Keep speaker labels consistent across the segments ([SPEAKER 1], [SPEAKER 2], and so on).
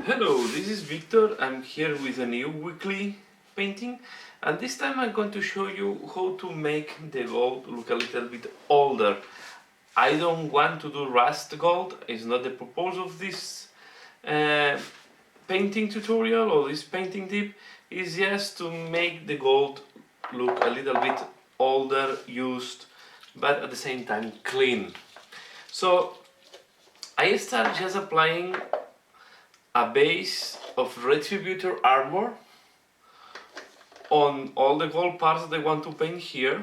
[SPEAKER 1] Hello, this is Victor. I'm here with a new weekly painting, and this time I'm going to show you how to make the gold look a little bit older. I don't want to do rust gold, it's not the purpose of this painting tutorial or this painting tip. It's just to make the gold look a little bit older, used, but at the same time clean. So I start just applying a base of Retributor armor on all the gold parts that I want to paint here.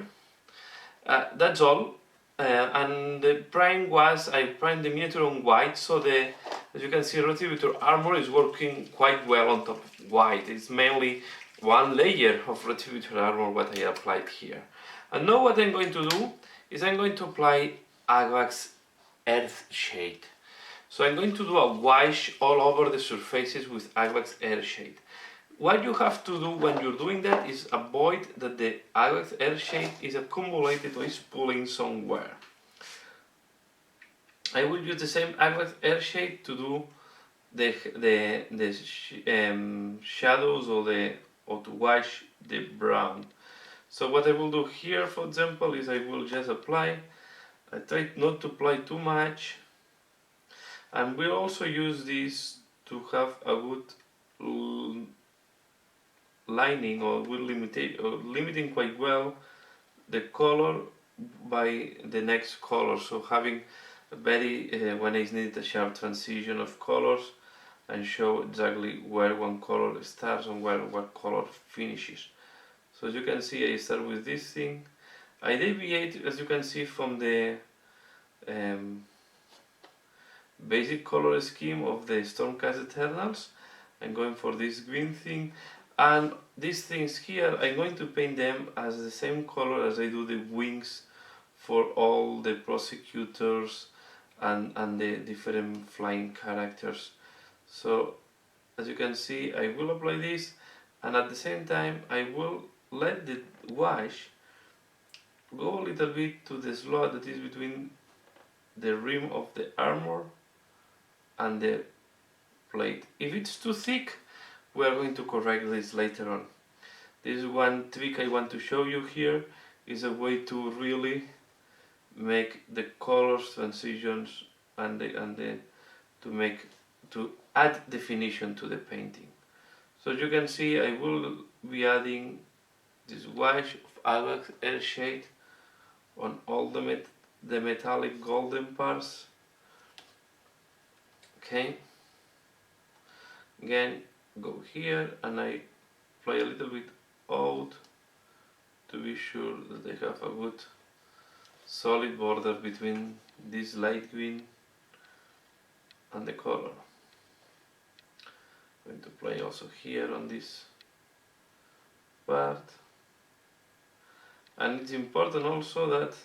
[SPEAKER 1] That's all. And the prime was, I primed the miniature on white, so as you can see, Retributor armor is working quite well on top of white. It's mainly one layer of Retributor armor what I applied here. And now what I'm going to do is I'm going to apply Agvax Earth Shade. So I'm going to do a wash all over the surfaces with Agvax Air Shade. What you have to do when you're doing that is avoid that the Agvax Air Shade is accumulated or is pooling somewhere. I will use the same Agvax Air Shade to do the shadows or to wash the brown. So what I will do here, for example, is I will just apply. I try not to apply too much. And we'll also use this to have a good lining, or will limiting quite well the color by the next color. So having a very when it's needed a sharp transition of colors and show exactly where one color starts and where what color finishes. So as you can see, I start with this thing. I deviate, as you can see, from the basic color scheme of the Stormcast Eternals. I'm going for this green thing, and these things here I'm going to paint them as the same color as I do the wings for all the prosecutors and the different flying characters. So as you can see, I will apply this, and at the same time I will let the wash go a little bit to the slot that is between the rim of the armor and the plate. If it's too thick, we are going to correct this later on. This is one trick I want to show you here, is a way to really make the colors transitions and to add definition to the painting. So you can see I will be adding this wash of Agvax Air Shade on all the metallic golden parts. Okay, again go here and I apply a little bit out to be sure that I have a good solid border between this light green and the color. I'm going to apply also here on this part, and it's important also that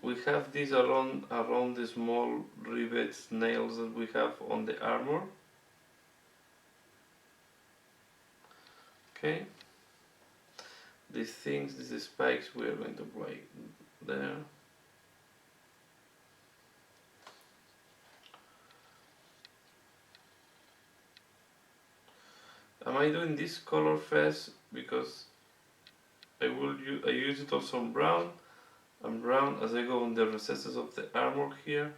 [SPEAKER 1] we have this around the small rivets, nails that we have on the armor. Okay, these things, these spikes, we are going to apply there. Am I doing this color first because I use it also on brown, and brown as I go on the recesses of the armor here,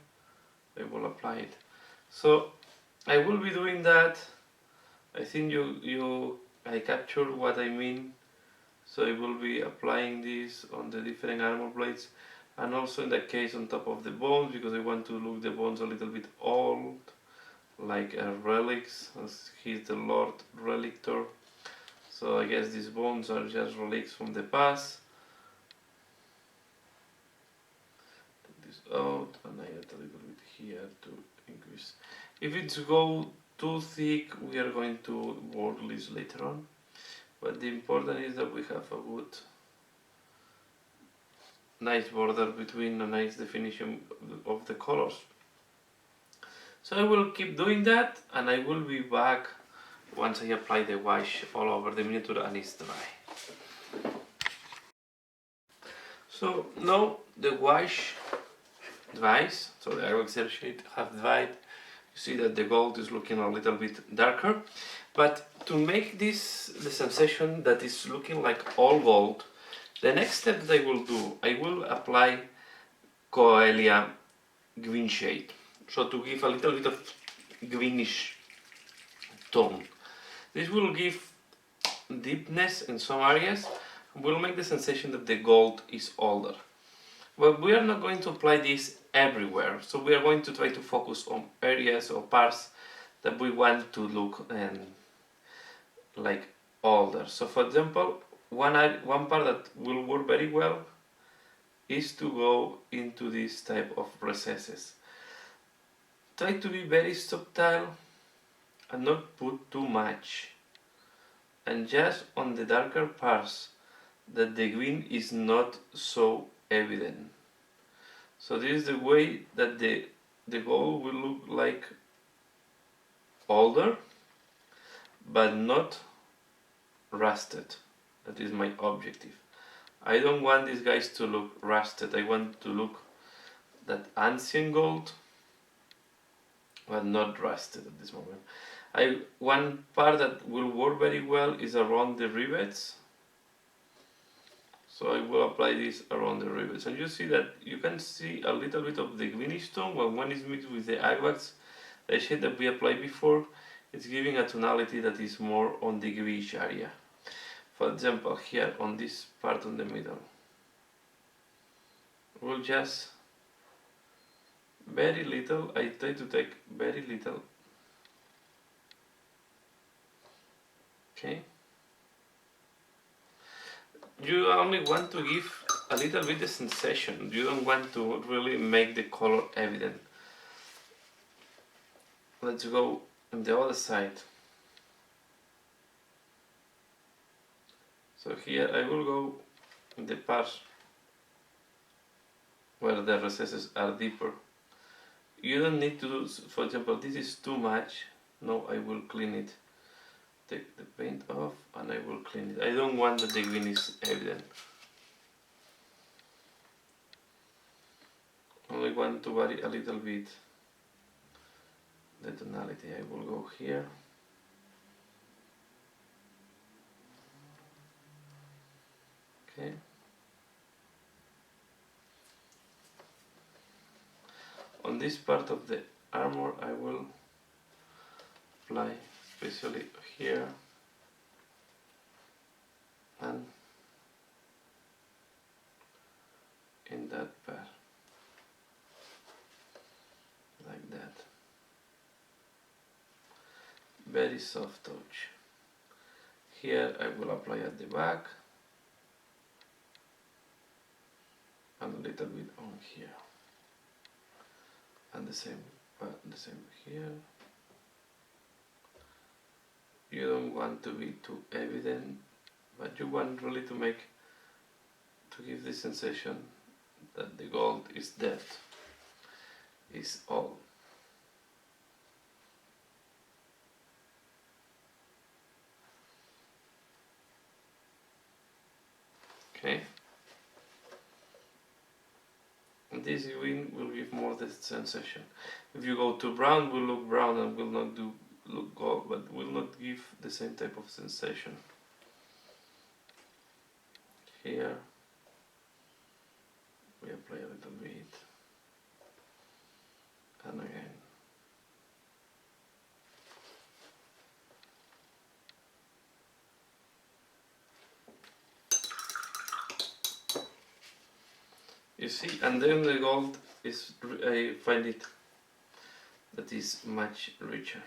[SPEAKER 1] I will apply it. So I will be doing that. I think I captured what I mean. So I will be applying this on the different armor plates, and also in that case on top of the bones, because I want to look the bones a little bit old, like relics, as he's the Lord Relictor. So I guess these bones are just relics from the past. Take this out and I add a little bit here to increase. If it's go too thick, we are going to work this later on. But the important is that we have a good, nice border between a nice definition of the colors. So I will keep doing that, and I will be back once I apply the wash all over the miniature and it's dry. So now the wash dries, so the Agvax Air Shade have dried. You see that the gold is looking a little bit darker. But to make this the sensation that is looking like all gold, the next step that I will do, I will apply Coelia green shade. So to give a little bit of greenish tone. This will give deepness in some areas and will make the sensation that the gold is older. But we are not going to apply this everywhere, so we are going to try to focus on areas or parts that we want to look like older. So for example, one part that will work very well is to go into this type of recesses. Try to be very subtle and not put too much, and just on the darker parts that the green is not so evident. So this is the way that the gold will look like older but not rusted. That is my objective. I don't want these guys to look rusted. I want to look that ancient gold but not rusted at this moment. One part that will work very well is around the rivets. So I will apply this around the rivets, and you see that you can see a little bit of the greenish tone when one is mixed with the aquax, the shade that we applied before. It's giving a tonality that is more on the greenish area. For example, here on this part in the middle, we'll just very little. I try to take very little. Okay. You only want to give a little bit of sensation. You don't want to really make the color evident. Let's go on the other side. So here I will go in the parts where the recesses are deeper. You don't need to do, for example, this is too much. No, I will clean it. Take the paint off and I will clean it. I don't want that the green is evident. Only want to vary a little bit the tonality. I will go here. Okay. On this part of the armor I will apply especially here and in that part, like that. Very soft touch. Here I will apply at the back and a little bit on here, and the same here. You don't want to be too evident, but you want really to give the sensation that the gold is dead, is all. Okay. And this green will give more the sensation. If you go to brown, will look brown and will not look gold, but will not give the same type of sensation. Here we apply a little bit, and again. You see, and then the gold is, I find it that is much richer.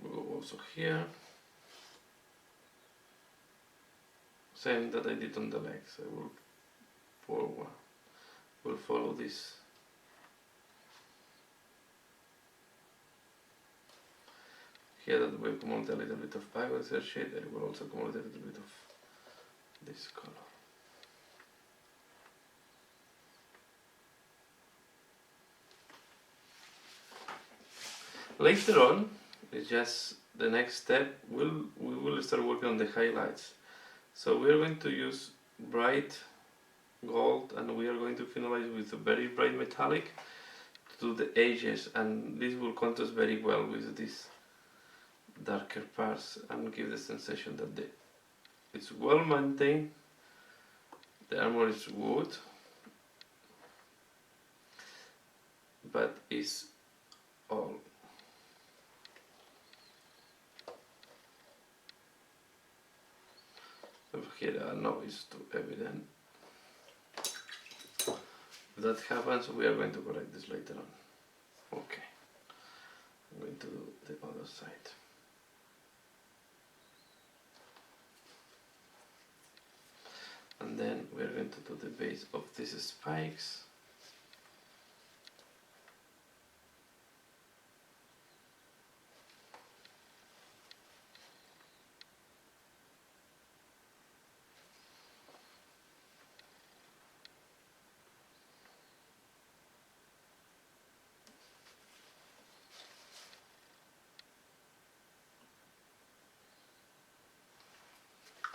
[SPEAKER 1] We'll go also here. Same that I did on the legs. I will follow this. Here that will come out a little bit of aqueous shade. I will also come out a little bit of this color. Later on, it's just the next step. We will start working on the highlights. So we are going to use bright gold, and we are going to finalize with a very bright metallic do the edges, and this will contrast very well with these darker parts and give the sensation that it's well maintained. The armor is wood, but it's all. Over here, I know it's too evident. If that happens, we are going to correct this later on. Okay, I'm going to do the other side. And then we are going to do the base of these spikes.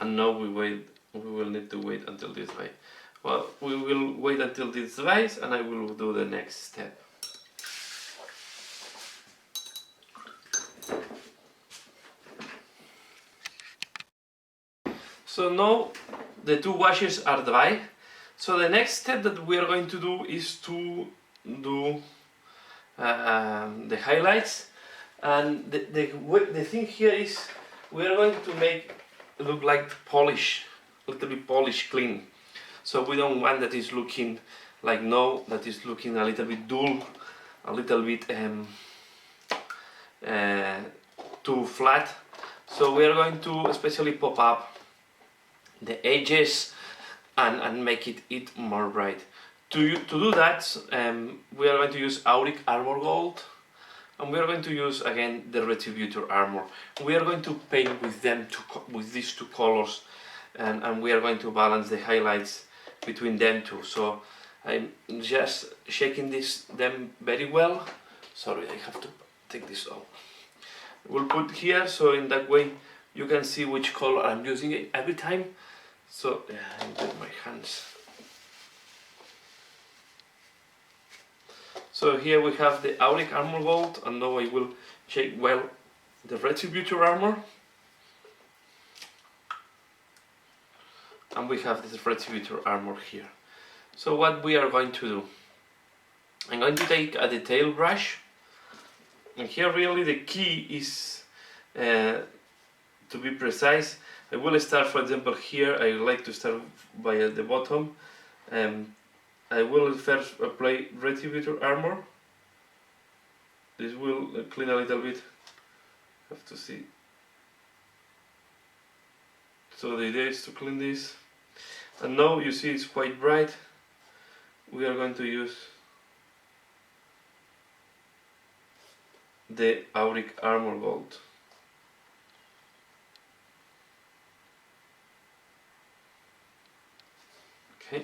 [SPEAKER 1] And now we will need to wait until this dries. Well, we will wait until this dries and I will do the next step. So now the two washes are dry. So the next step that we are going to do is to do the highlights. And the thing here is we are going to make it look like polish, a little bit polish, clean. So we don't want that is looking like that is looking a little bit dull, a little bit too flat. So we are going to especially pop up the edges and make it more bright. To do that, we are going to use Auric Armor Gold, and we are going to use again the Retributor Armor. We are going to paint with them with these two colors, and we are going to balance the highlights between them two. So I'm just shaking them very well. Sorry, I have to take this off. We'll put here, so in that way you can see which color I'm using every time. So I get my hands. So here we have the Auric Armor Gold, and now I will shake well the Retributor Armor. And we have this Retributor Armor here. So what we are going to do, I'm going to take a detail brush, and here really the key is to be precise. I will start, for example, here. I like to start by the bottom. I will first apply Retributor Armor. This will clean a little bit. Have to see. So the idea is to clean this. And now you see it's quite bright. We are going to use the Auric Armor Gold. Okay.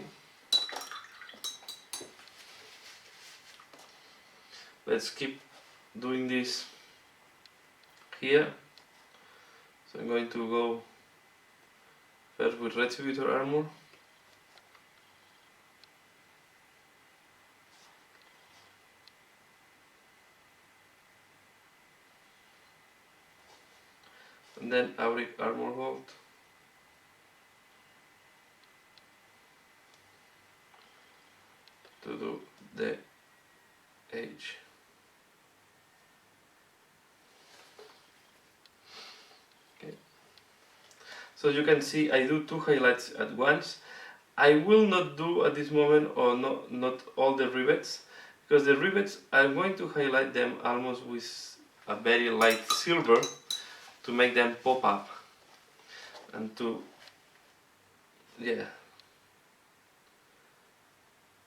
[SPEAKER 1] Let's keep doing this here. So I'm going to go first with Retributor Armor. And then Auric Armor Gold. To do the edge. Okay. So you can see I do two highlights at once. I will not do at this moment, or not all the rivets, because the rivets I'm going to highlight them almost with a very light silver to make them pop up and to, yeah,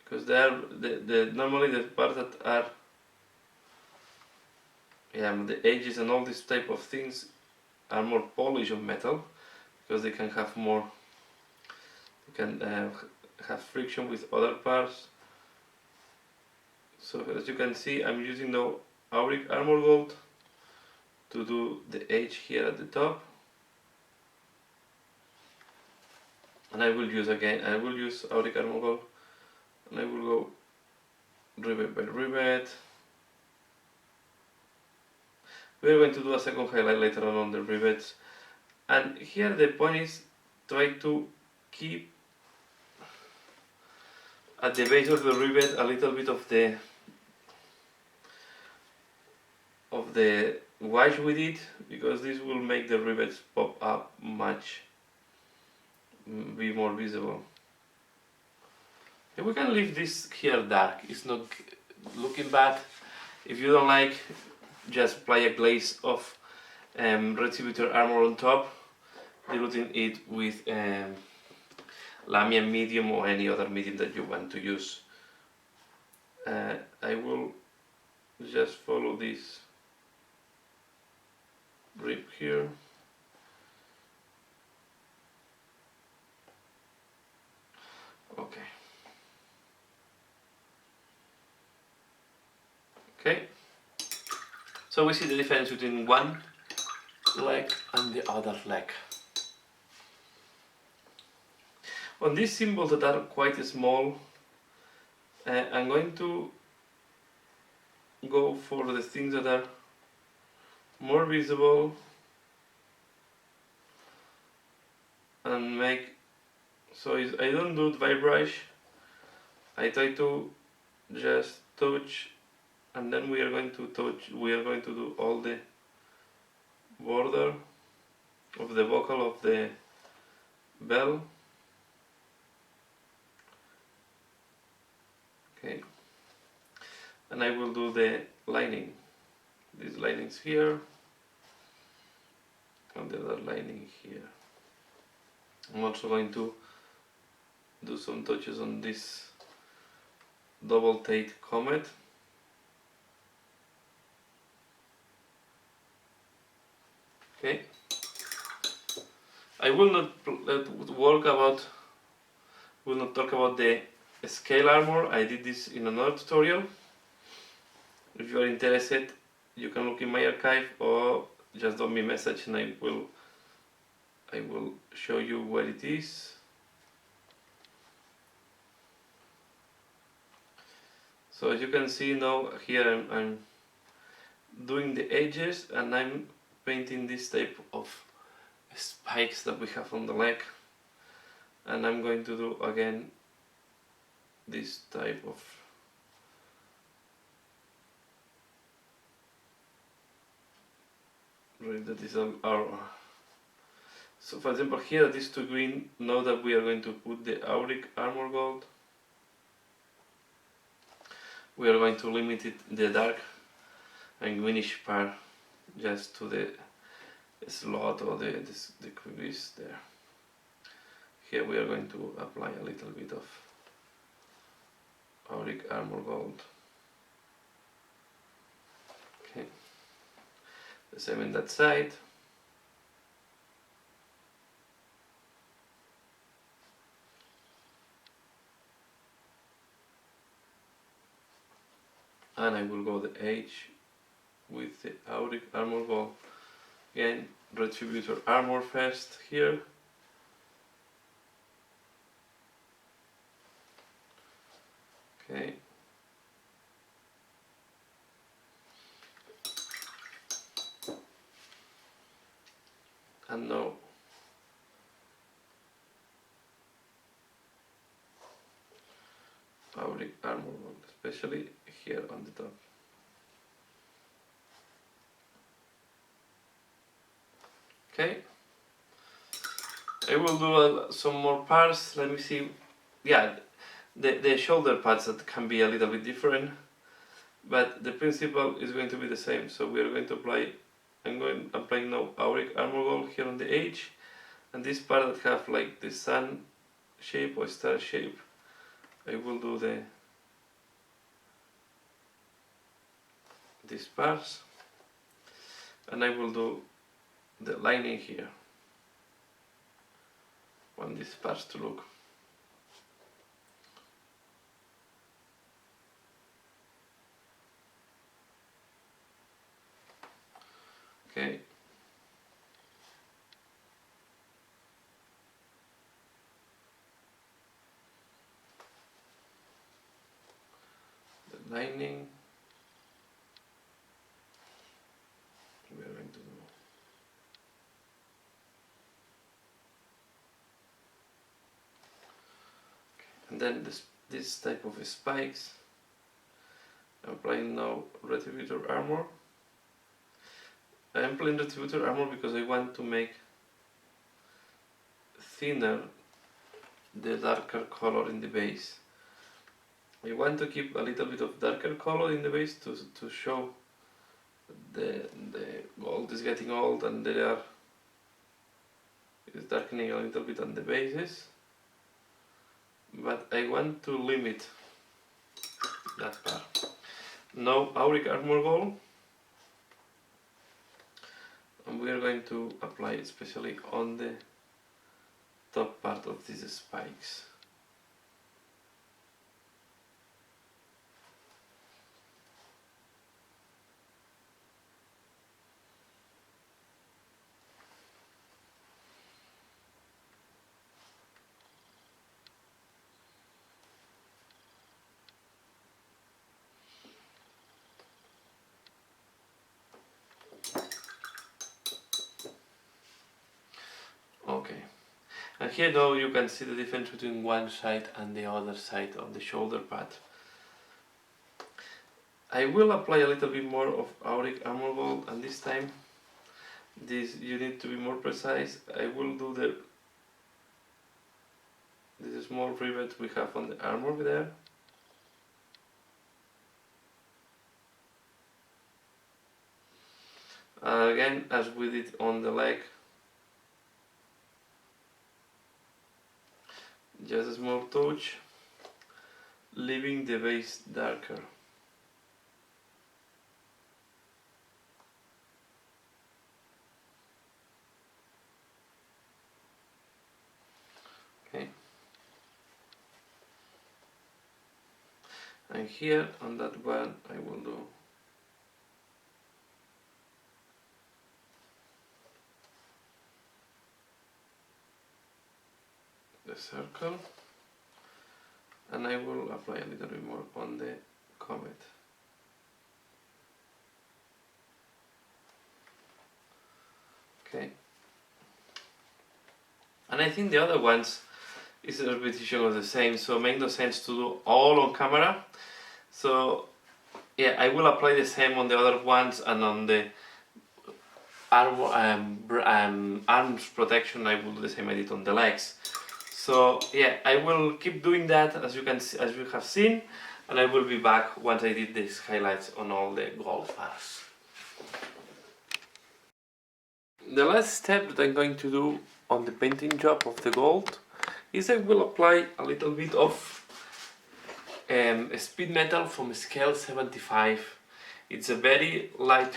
[SPEAKER 1] because they are normally the parts that are, yeah, the edges and all this type of things are more polished of metal, because they can have more, they can have friction with other parts. So as you can see, I'm using now Auric Armor Gold to do the edge here at the top, and I will use Auric Armor Gold, and I will go rivet by rivet. We're going to do a second highlight later on the rivets, and here the point is try to keep at the base of the rivet a little bit of the wash with it, because this will make the rivets pop up much, be more visible. And we can leave this here dark, it's not looking bad. If you don't like, just apply a glaze of Retributor armor on top, diluting it with Lamian medium or any other medium that you want to use. I will just follow this rib here. Okay, so we see the difference between one leg and the other leg. On these symbols that are quite small, I'm going to go for the things that are more visible and make, so I don't do it by brush, I try to just touch, and then we are going to do all the border of the vocal of the bell. Okay, and I will do the lining, these linings here and the other lining here. I'm also going to do some touches on this double Tate comet. Okay, I will not talk about the scale armor. I did this in another tutorial. If you are interested, you can look in my archive or just drop me a message and I will show you where it is. So as you can see now, here I'm doing the edges and I'm painting this type of spikes that we have on the leg, and I'm going to do again this type of that is our. So for example here this to green, now that we are going to put the auric armor gold, we are going to limit it, the dark and greenish part, just to the slot or the crevice there. Here we are going to apply a little bit of auric armor gold. Okay, the same in that side. And I will go the edge with the auric armor gold. Again, Retributor armor first here. Okay. And now auric armor gold, especially here on the top. Okay, I will do some more parts. Let me see. Yeah, the shoulder parts that can be a little bit different, but the principle is going to be the same. So we are going to apply. I'm applying now auric armor gold here on the edge, and this part that have like the sun shape or star shape, I will do these parts, and I will do the lining here. Want these parts to look. Okay. lining. We are going to do. And then this type of spikes. I'm applying now Retributor Armor. I'm applying Retributor Armor because I want to make thinner the darker color in the base. I want to keep a little bit of darker color in the base to show the gold is getting old and it's darkening a little bit on the bases. But I want to limit that part. Now Auric Armor Gold, and we are going to apply it especially on the top part of these spikes. Okay, and here now you can see the difference between one side and the other side of the shoulder pad. I will apply a little bit more of Auric Armor Gold, and this time you need to be more precise. I will do this small rivet we have on the armor there. Again, as we did on the leg, just a small touch, leaving the base darker. Okay. And here on that one I will do the circle, and I will apply a little bit more on the comet. Okay. And I think the other ones is a repetition of the same, so make no sense to do all on camera. So yeah, I will apply the same on the other ones, and on the arms protection I will do the same I did on the legs. So yeah, I will keep doing that as you have seen, and I will be back once I did these highlights on all the gold parts. The last step that I'm going to do on the painting job of the gold is I will apply a little bit of speed metal from scale 75. It's a very light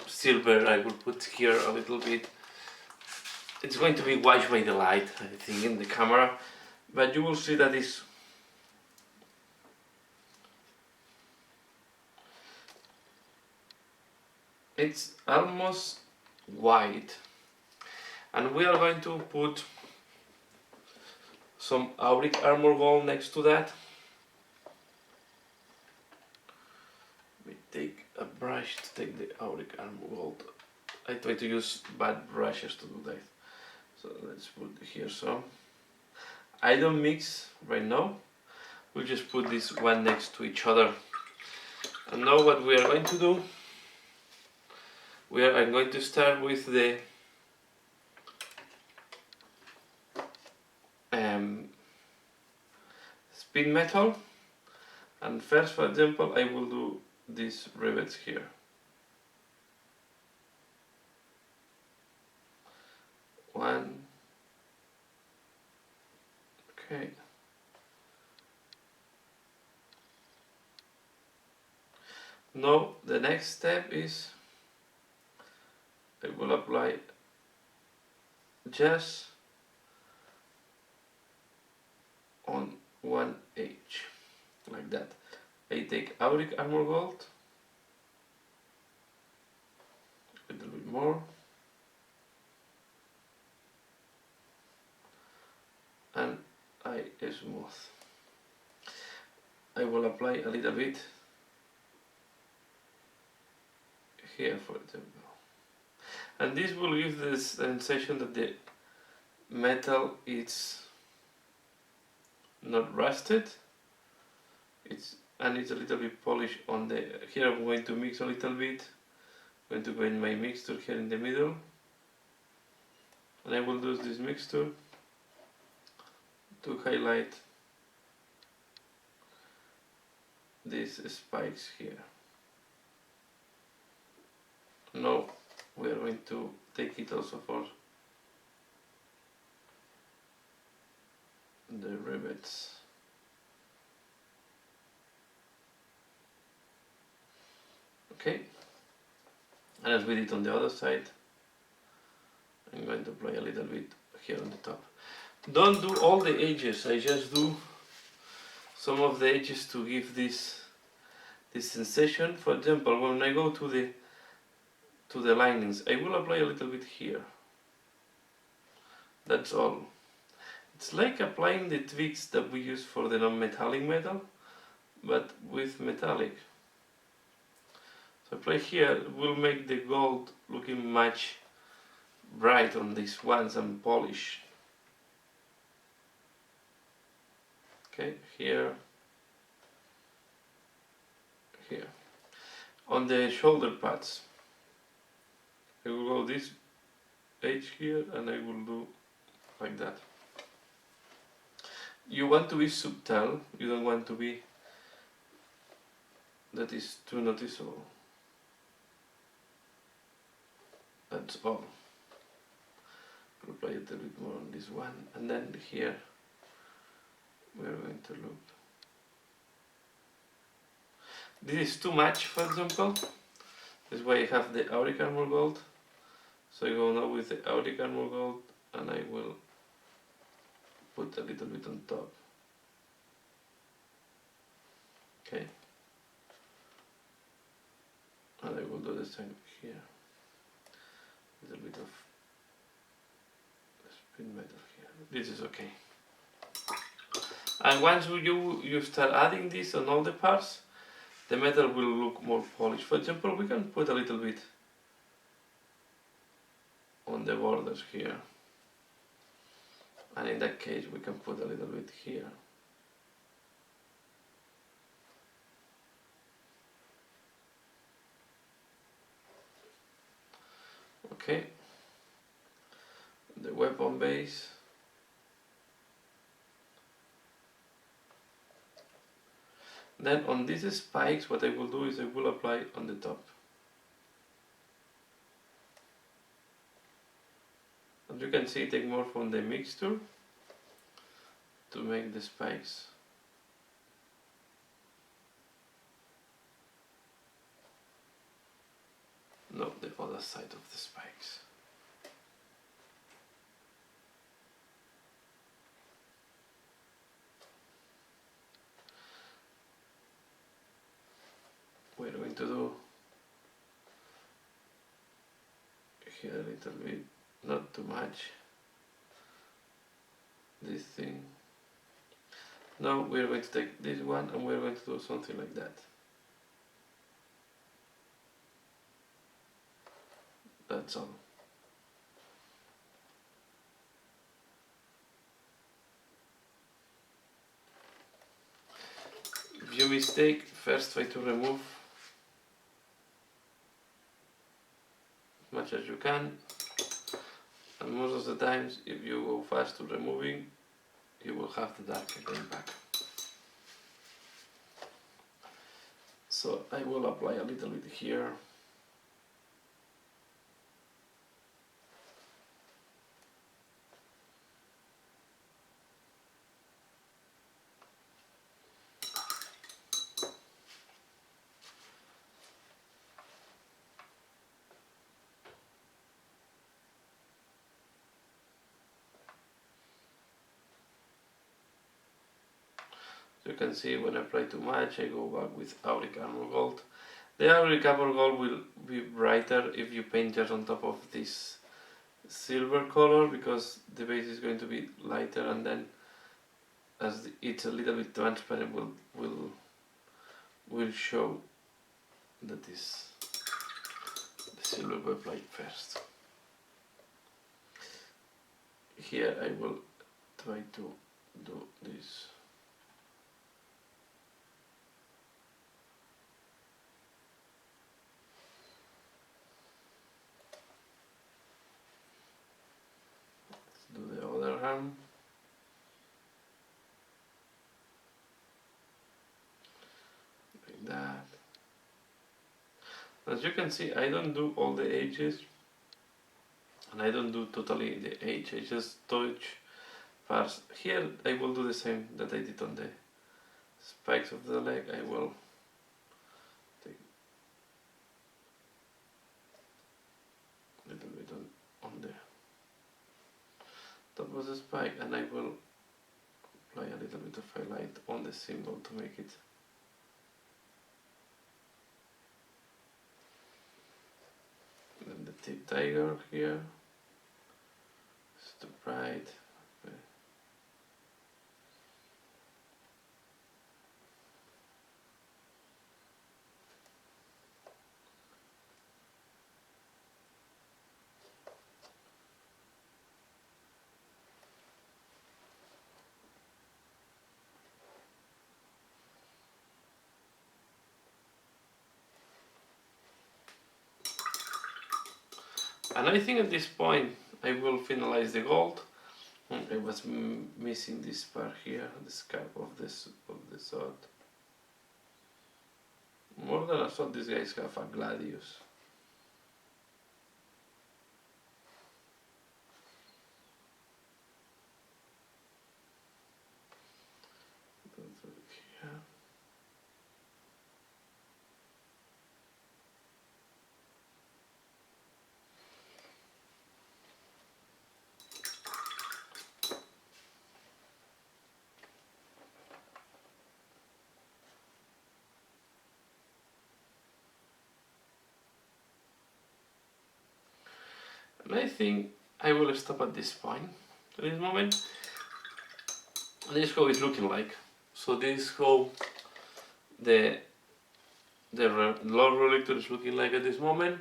[SPEAKER 1] silver. I will put here a little bit. It's going to be washed by the light, I think, in the camera, but you will see that it's almost white, and we are going to put some Auric Armor Gold next to that. We take a brush to take the Auric Armor Gold. I try to use bad brushes to do that. So let's put here some. I don't mix right now. We'll just put this one next to each other. And now what we are going to do, I'm going to start with the speed metal, and first, for example, I will do these rivets here. One. Okay. Now the next step is I will apply just on one edge, like that. I take Auric Armor Gold, a little bit more, and I smooth. I will apply a little bit here for example. And this will give the sensation that the metal is not rusted, it's a little bit polished on the, here I'm going to mix a little bit, I'm going to go in my mixture here in the middle, and I will use this mixture to highlight these spikes here. Now we are going to take it also for the rivets. Okay, and as we did on the other side, I'm going to apply a little bit here on the top. Don't do all the edges, I just do some of the edges to give this sensation. For example, when I go to the linings, I will apply a little bit here. That's all. It's like applying the tweaks that we use for the non-metallic metal, but with metallic. So apply here will make the gold looking much bright on these ones and polished. Okay, here, here. On the shoulder pads, I will go this edge here and I will do like that. You want to be subtle, you don't want to be that is too noticeable. That's all. I'll apply a little bit more on this one, and then here we're going to loop. This is too much, for example. This is why I have the auric armor gold. So I go now with the auric armor gold, and I will put a little bit on top. Okay. And I will do the same here. A little bit of spin metal here. This is okay. And once you start adding this on all the parts, the metal will look more polished. For example, we can put a little bit on the borders here. And in that case, we can put a little bit here. Okay. The weapon base. Then on these spikes, what I will do is I will apply on the top. As you can see, take more from the mixture to make the spikes. No, the other side of the spikes. We're going to do here a little bit, not too much, this thing. Now we're going to take this one and we're going to do something like that. That's all. If you mistake, first try to remove as much as you can, and most of the times if you go fast to removing, you will have the dark again back. So I will apply a little bit here. You can see when I apply too much, I go back with auric armor gold. The auric armor gold will be brighter if you paint just on top of this silver color, because the base is going to be lighter, and then as it's a little bit transparent, will show that is silver web light first. Here I will try to do this. Let's do the other hand. Like that. As you can see, I don't do all the edges, and I don't do totally the edge, I just touch parts. Here I will do the same that I did on the spikes of the leg. I will take a little bit on the top of the spike, and I will apply a little bit of highlight on the symbol to make it then the tip tiger here. It's too bright. Okay. And I think at this point I will finalize the gold. I was missing this part here, the scalp of the sword. More than a sword, these guys have a gladius. Here. And I think I will stop at this point, at this moment. This is how it's looking like. So this is how the Lord Relictor is looking like at this moment.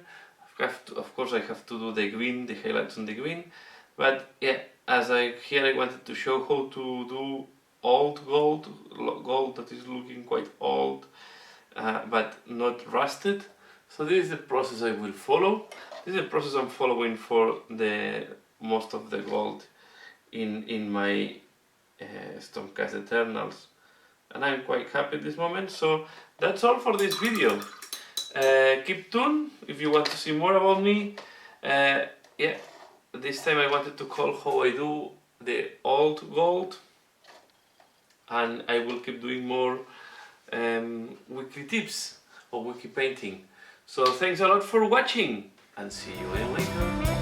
[SPEAKER 1] Of course I have to do the green, the highlights on the green, but yeah, here I wanted to show how to do old gold that is looking quite old, but not rusted. So this is the process I will follow. This is the process I'm following for the most of the gold in my Stormcast Eternals, and I'm quite happy at this moment. So that's all for this video. Keep tuned if you want to see more about me. Yeah, this time I wanted to call how I do the old gold, and I will keep doing more weekly tips or wiki painting. So thanks a lot for watching, and see you later.